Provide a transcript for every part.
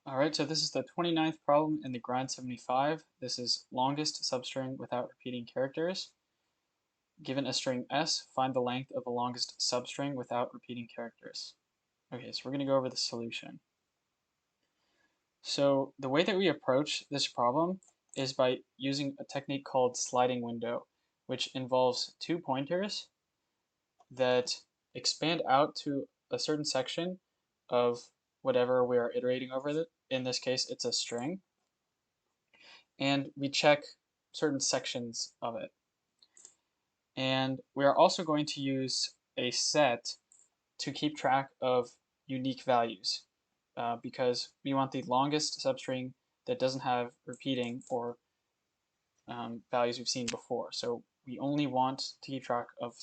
Alright, so this is the 29th problem in the grind 75. This is longest substring without repeating characters. Given a string s, find the length of the longest substring without repeating characters. Okay, so we're going to go over the solution. So the way that we approach this problem is by using a technique called sliding window, which involves two pointers that expand out to a certain section of whatever we are iterating over. In this case, it's a string. And we check certain sections of it. And we are also going to use a set to keep track of unique values because we want the longest substring that doesn't have repeating or values we've seen before. So we only want to keep track of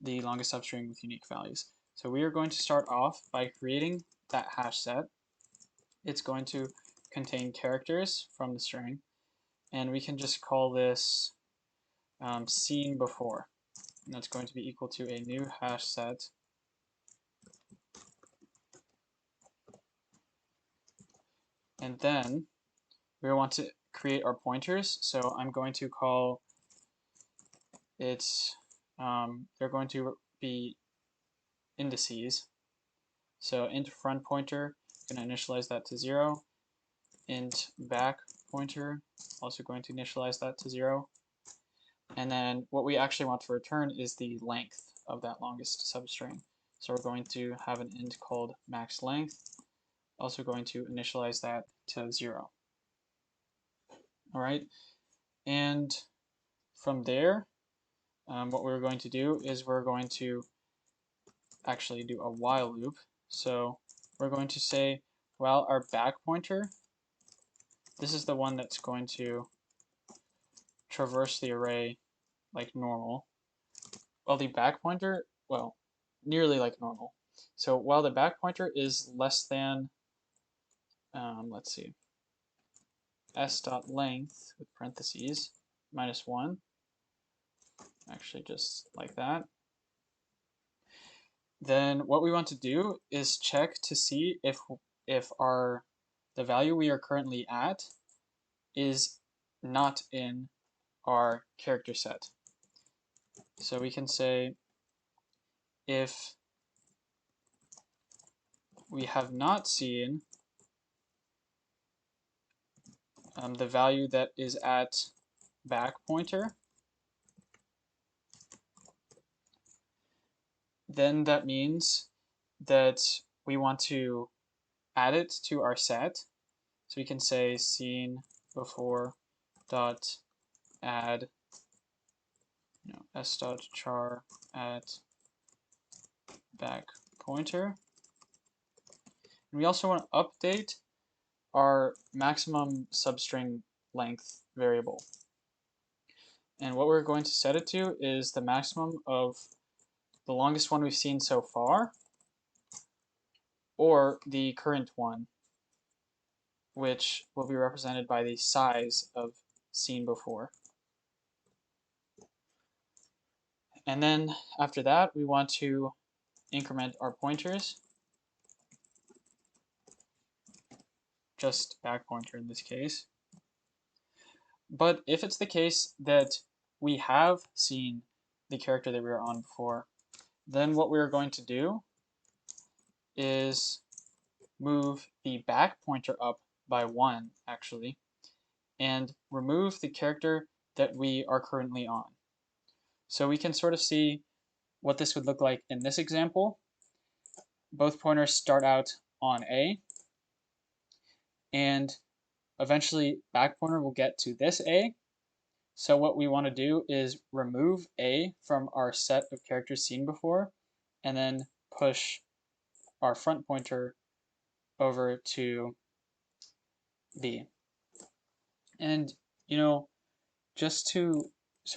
the longest substring with unique values. So we are going to start off by creating that hash set. It's going to contain characters from the string, and we can just call this seen before. And that's going to be equal to a new hash set and then we want to create our pointers. So I'm going to call it, they're going to be indices. So int front pointer, going to initialize that to 0. Int back pointer, also going to initialize that to 0. And then what we actually want to return is the length of that longest substring. So we're going to have an int called max length, also going to initialize that to 0. All right, and from there, what we're going to do is we're going to actually do a while loop. So we're going to say, well, our back pointer, this is the one that's going to traverse the array like normal. While the back pointer, well, nearly like normal. So while the back pointer is less than, let's see, s.length with parentheses -1, actually just like that, then what we want to do is check to see if the value we are currently at is not in our character set. So we can say if we have not seen the value that is at back pointer, then that means that we want to add it to our set. So we can say seen before dot add s dot char at back pointer. And we also want to update our maximum substring length variable. And what we're going to set it to is the maximum of the longest one we've seen so far, or the current one, which will be represented by the size of seen before. And then after that, we want to increment our pointers, just back pointer in this case. But if it's the case that we have seen the character that we were on before, then what we're going to do is move the back pointer up by 1, actually, and remove the character that we are currently on. So we can sort of see what this would look like in this example. Both pointers start out on A, and eventually back pointer will get to this A. So what we want to do is remove A from our set of characters seen before, and then push our front pointer over to B. And, just so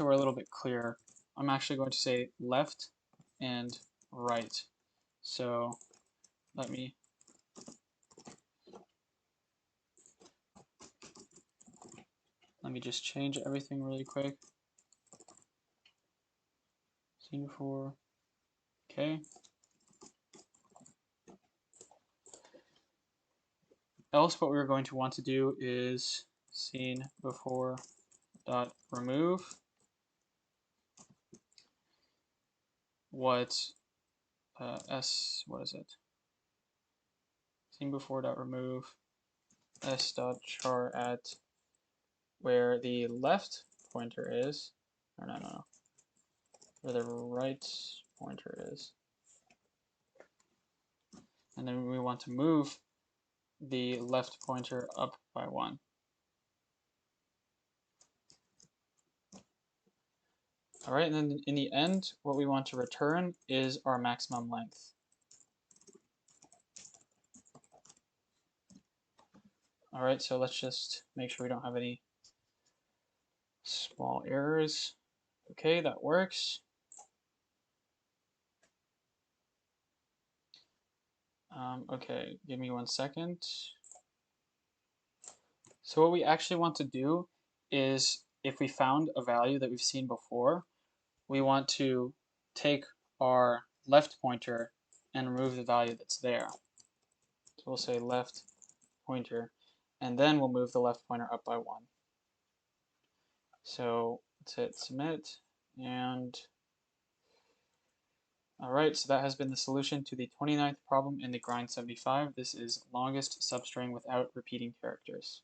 we're a little bit clearer, I'm actually going to say left and right. So let me just change everything really quick. Seen before. Okay. else what we're going to want to do is seen before dot remove what what is it? Seen before dot remove s dot char at where the left pointer is, or no, where the right pointer is. And then we want to move the left pointer up by 1. All right, and then in the end, what we want to return is our maximum length. All right, so let's just make sure we don't have any small errors. Okay, that works. Okay, give me 1 second. So what we actually want to do is, if we found a value that we've seen before, we want to take our left pointer and remove the value that's there. So we'll say left pointer, and then we'll move the left pointer up by 1. So let's hit submit, and all right, so that has been the solution to the 29th problem in the grind 75. This is longest substring without repeating characters.